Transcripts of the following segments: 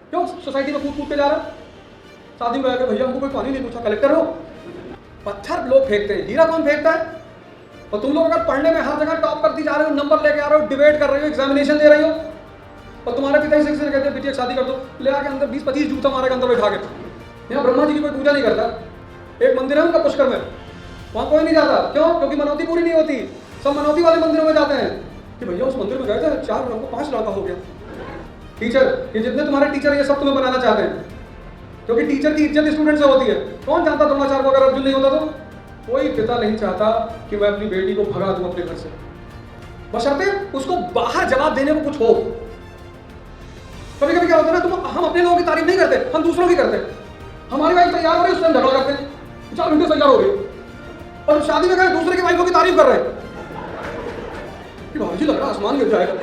क्यों सोसाइटी में कूद कूद के जा रहा है? शादी में आके भैया हमको कोई पानी नहीं पूछा, कलेक्टर हो? पत्थर लोग फेंकते हैं, हीरा कौन फेंकता है? और तुम लोग अगर पढ़ने में हर जगह टॉप करती जा रहे हो, नंबर लेके आ रहे हो, डिबेट कर रहे हो, एग्जामिनेशन दे रही हो, और तुम्हारे पिता से कहते हैं बेटी एक शादी कर दो, ले आके अंदर 20-25 जूता मारेगा अंदर बैठा के। यहाँ ब्रह्मा जी की कोई पूजा नहीं करता। एक मंदिर है उनका पुष्कर में, वहाँ कोई नहीं जाता। क्यों? क्योंकि मनौती पूरी नहीं होती। सब मनौती वाले मंदिरों में जाते हैं कि भैया उस मंदिर में गए थे, 4 लड़कों 5 लड़का हो गया। टीचर, ये जितने तुम्हारे टीचर ये सब तुम्हें बनाना चाहते हैं, क्योंकि टीचर की इज्जत स्टूडेंट से होती है। कौन जानता द्रोणाचार्य को अगर अर्जुन नहीं होता तो? कोई पिता नहीं चाहता कि मैं अपनी बेटी को भगा दूं अपने घर से, बशर्ते उसको बाहर जवाब देने को कुछ हो। कभी कभी क्या होता है ना, तुम हम अपने लोगों की तारीफ नहीं करते, हम दूसरों की करते। हमारी वाइफ तैयार हो रही है, उससे हम झगड़ा करते हैं, 4 घंटे तैयार हो रही है, और शादी में गए दूसरे की वाइफों की तारीफ कर रहे हैं कि भाजी लग रहा आसमान गिर जाएगा।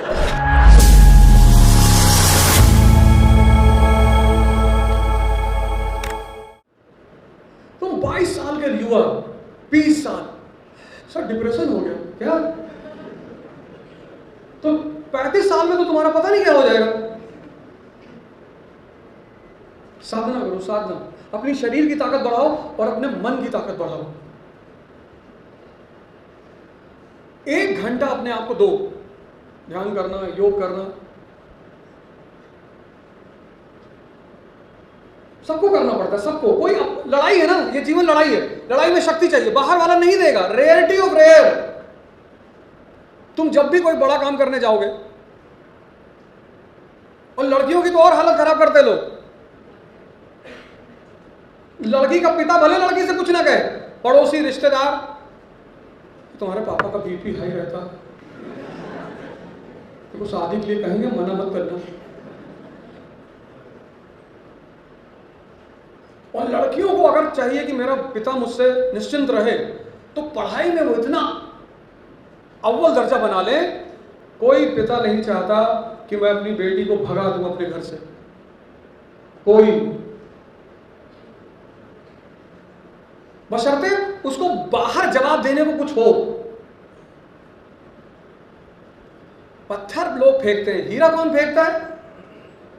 तुम 22 साल के युवा, 20 साल, सर डिप्रेशन हो गया क्या? तो 35 साल में तो तुम्हारा पता नहीं क्या हो जाएगा। साधना करो, साधना। अपनी शरीर की ताकत बढ़ाओ और अपने मन की ताकत बढ़ाओ। 1 घंटा अपने आप को दो, ध्यान करना, योग करना, सबको करना पड़ता है, सबको। कोई लड़ाई है ना, ये जीवन लड़ाई है, लड़ाई में शक्ति चाहिए, बाहर वाला नहीं देगा। Rarity of rare. तुम जब भी कोई बड़ा काम करने जाओगे, और लड़कियों की तो और हालत खराब करते लोग। लड़की का पिता भले लड़की से कुछ ना कहे, पड़ोसी रिश्तेदार, तुम्हारे पापा का बीपी हाई रहता, तो शादी के लिए कहेंगे मना मत करना। और लड़कियों को अगर चाहिए कि मेरा पिता मुझसे निश्चिंत रहे, तो पढ़ाई में वो इतना अव्वल दर्जा बना ले। कोई पिता नहीं चाहता कि मैं अपनी बेटी को भगा दूं अपने घर से, कोई, बशर्ते उसको बाहर जवाब देने को कुछ हो। पत्थर लोग फेंकते हैं, हीरा कौन फेंकता है?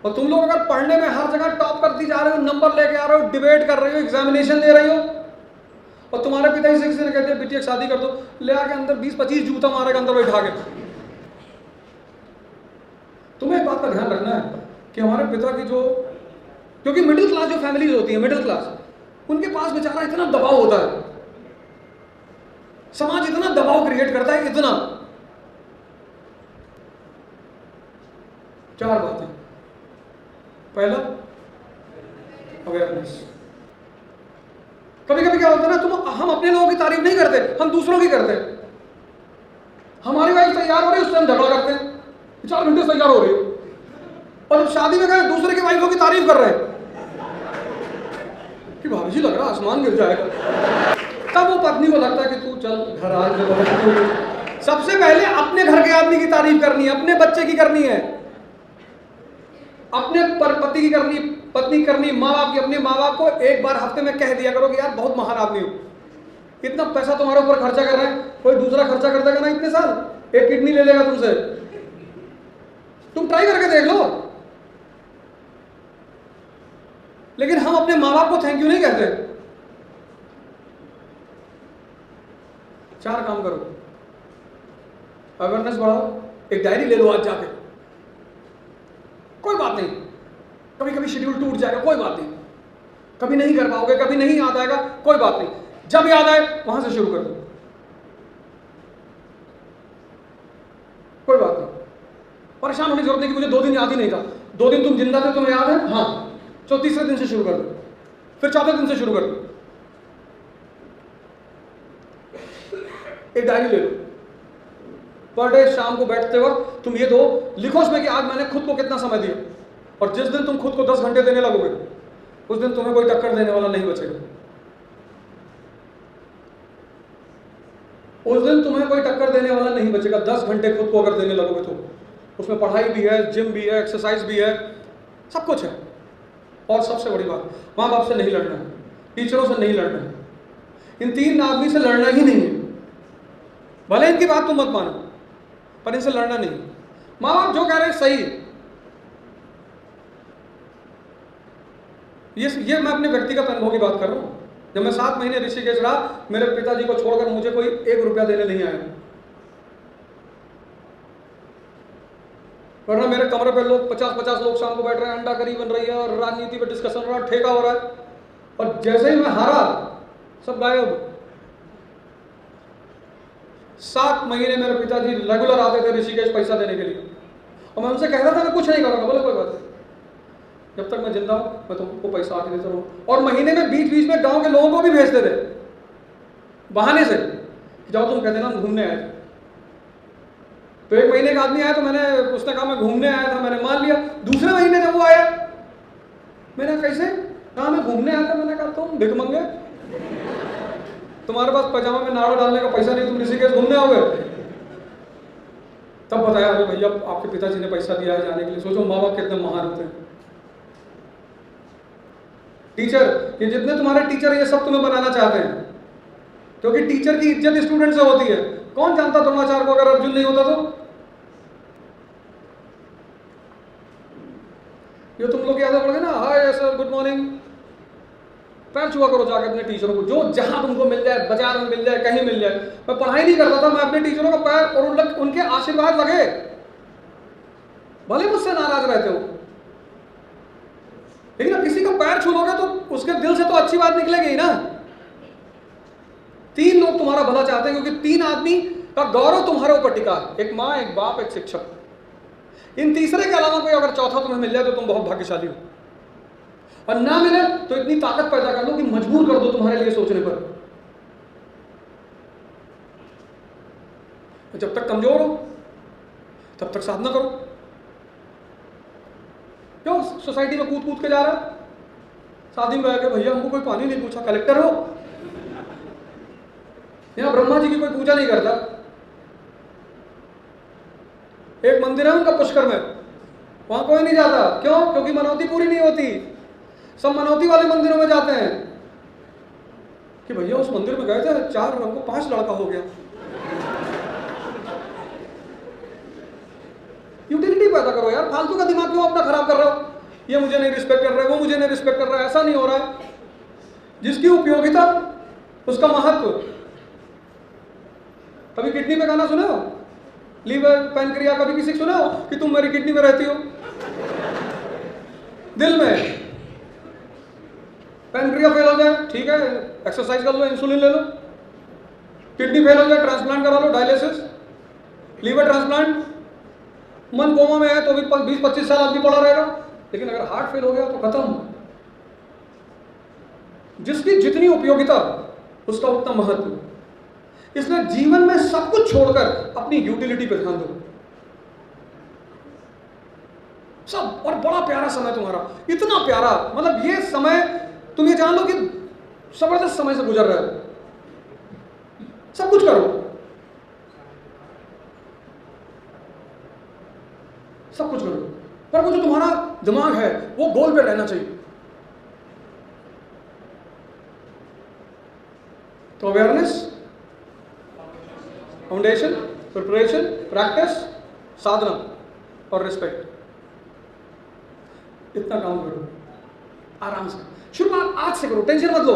और तुम लोग अगर पढ़ने में हर जगह टॉप करती जा रहे हो, नंबर लेके आ रहे हो, डिबेट कर रहे हो, एग्जामिनेशन दे रही हो, और तुम्हारे पिता से कहते हैं बेटी एक शादी कर दो, ले आके अंदर 20-25 जूता मारेगा अंदर बैठा के। तुम्हें एक बात का ध्यान रखना है कि हमारे पिता की जो, क्योंकि मिडिल क्लास जो फैमिलीज होती है, मिडिल क्लास, उनके पास बेचारा इतना दबाव होता है, समाज इतना दबाव क्रिएट करता है, इतना। 4 बातें। पहला, अवेयरनेस। कभी कभी क्या होता है ना, हम अपने लोगों की तारीफ नहीं करते, हम दूसरों की करते। हमारी वाइफ तैयार हो रही है, उससे हम झगड़ा करते हैं, 4 घंटे तैयार हो रही है, और जब शादी में गए दूसरे की वाइफों की तारीफ कर रहे हैं कि भाभी लग रहा आसमान गिर जाएगा। तब वो पत्नी को लगता है कि तू चल घर आ। सबसे पहले अपने घर के आदमी की तारीफ करनी है, अपने बच्चे की करनी है, अपने पति की करनी, पत्नी करनी, माँ बाप की। अपने माँ बाप को एक बार हफ्ते में कह दिया करो कि यार बहुत महान आदमी हो, इतना पैसा तुम्हारे ऊपर खर्चा कर रहे हैं, कोई दूसरा खर्चा कर देगा ना इतने साल, एक किडनी ले लेगा तुमसे। तुम ट्राई करके देख लो। लेकिन हम अपने माँ बाप को थैंक यू नहीं कहते। 4 काम करो, अवेयरनेस बढ़ाओ, एक डायरी ले लो आज जाके, कोई बात नहीं, कभी कभी शेड्यूल टूट जाएगा, कोई बात नहीं, कभी नहीं कर पाओगे, कभी नहीं याद आएगा, कोई बात नहीं, जब याद आए वहां से शुरू कर दो, कोई बात नहीं। परेशान होने की जरूरत नहीं कि मुझे 2 दिन याद ही नहीं था। 2 दिन तुम जिंदा थे, तुम्हें याद है, हाँ, तो तीसरे दिन से शुरू कर दो, फिर चौथे दिन से शुरू कर दो। एक डायरी ले लो, पर डे शाम को बैठते वक्त तुम ये दो लिखो उसमें कि आज मैंने खुद को कितना समय दिया, और जिस दिन तुम खुद को 10 घंटे देने लगोगे, उस दिन तुम्हें कोई टक्कर देने वाला नहीं बचेगा। उस दिन तुम्हें कोई टक्कर देने वाला नहीं बचेगा। 10 घंटे खुद को अगर देने लगोगे तो उसमें पढ़ाई भी है, जिम भी है, एक्सरसाइज भी है, सब कुछ है। और सबसे बड़ी बात, माँ बाप से नहीं लड़ना है, टीचरों से नहीं लड़ना है, इन 3 आदमी से लड़ना ही नहीं है। भले इनकी बात तुम मत मानो, पर इनसे लड़ना नहीं। माँ बाप जो कह रहे हैं सही, ये मैं अपने व्यक्तिगत अनुभव की बात कर रहा हूँ। जब मैं 7 महीने ऋषिकेश रहा, मेरे पिताजी को छोड़कर मुझे कोई 1 रुपया देने नहीं आया, वरना मेरे कमरे पे लोग 50-50 लोग शाम को बैठ रहे हैं, अंडा करी बन रही है और राजनीति पे डिस्कशन हो रहा है, ठेका हो रहा है, और जैसे ही मैं हारा सब गायब। 7 महीने मेरे पिताजी रेगुलर आते थे ऋषिकेश पैसा देने के लिए, और मैं उनसे कहता था मैं कुछ नहीं करूँगा। बोले कोई बात नहीं, जब तक मैं जिंदा हूँ मैं तुमको पैसा आके देता रहूँ। और महीने में बीच बीच में गांव के लोगों को भी भेजते थे बहाने से, जाओ तुम कहते ना हम घूमने आए थे। तो 1 महीने का आदमी आया तो उसने कहा मैं घूमने आया था, मैंने मान लिया। दूसरे महीने जब वो आया, मैंने कैसे कहा मैं घूमने आया था, मैंने कहा तुम भिखमंगे, तुम्हारे पास पजामा में नाड़ा डालने का पैसा नहीं, तुम ऋषिकेश घूमने आओगे। तब बताया अरे भैया आपके पिताजी ने पैसा दिया है जाने के लिए। सोचो माँ बाप कितने महान होते हैं। टीचर, ये जितने तुम्हारे टीचर ये सब तुम्हें बनाना चाहते हैं, क्योंकि टीचर की इज्जत स्टूडेंट से होती है। कौन जानता द्रोणाचार्य को अगर अर्जुन नहीं होता तो? ये तुम लोग याद पड़ गए ना, हाय सर गुड मॉर्निंग, पैर छुआ करो जाके अपने टीचरों को, जो जहां तुमको मिल जाए, बाजार में मिल जाए, कहीं मिल जाए। मैं पढ़ाई नहीं करता था, मैं अपने टीचरों का पैर और उनके आशीर्वाद लगे, भले मुझसे नाराज रहते हो, लेकिन अब किसी का पैर छू लोगे तो उसके दिल से तो अच्छी बात निकलेगी ही ना। 3 लोग तुम्हारा भला चाहते हैं, क्योंकि 3 आदमी का गौरव तुम्हारे ऊपर टिका है, एक माँ, एक बाप, एक शिक्षक। इन तीसरे के अलावा कोई अगर चौथा तुम्हें मिल जाए तो तुम बहुत भाग्यशाली हो, और ना मिले तो इतनी ताकत पैदा कर लो कि मजबूर कर दो तुम्हारे लिए सोचने पर। जब तक कमजोर हो तब तक साधना करो। क्यों सोसाइटी में कूद कूद के जा रहा है? शादी में आके भैया हमको कोई पानी नहीं पूछा, कलेक्टर हो? यहां ब्रह्मा जी की कोई पूजा नहीं करता। एक मंदिर है उनका पुष्कर में, वहां कोई नहीं जाता। क्यों? क्योंकि मनौती पूरी नहीं होती। सब मनौती वाले मंदिरों में जाते हैं कि भैया उस मंदिर में गए थे, 4 हमको 5 लड़का हो गया। यूटिलिटी पैदा करो यार, फालतू का दिमाग क्यों अपना खराब कर रहे हो? ये मुझे नहीं रिस्पेक्ट कर रहा है, वो मुझे नहीं रिस्पेक्ट कर रहा है, ऐसा नहीं हो रहा है। जिसकी उपयोगिता उसका महत्व। कभी किडनी पे गाना सुने हो? लीवर पैनक्रिया, कभी किसी सुना हो कि तुम मेरी किडनी में रहती हो? दिल में पैनक्रिया फेल हो जाए, ठीक है एक्सरसाइज कर लो, इंसुलिन ले लो। किडनी फेल हो जाए, ट्रांसप्लांट करा लो, डायलिसिस। Liver transplant. मन कोमा में है तो भी 20-25 साल आदमी पड़ा रहेगा, लेकिन अगर हार्ट फेल हो गया तो खत्म। जिसकी जितनी उपयोगिता उसका उतना महत्व। इसलिए जीवन में सब कुछ छोड़कर अपनी यूटिलिटी पर ध्यान दो। सब, और बड़ा प्यारा समय तुम्हारा, इतना प्यारा, मतलब ये समय तुम ये जान लो कि जबरदस्त समय से गुजर रहे हो। सब कुछ करो, सब कुछ करो, पर वो जो तुम्हारा दिमाग है वो गोल पे रहना चाहिए। तो अवेयरनेस, फाउंडेशन, प्रिपरेशन, प्रैक्टिस, साधना और रिस्पेक्ट, इतना काम करो आराम से। शुरुआत आज से करो, टेंशन मत लो।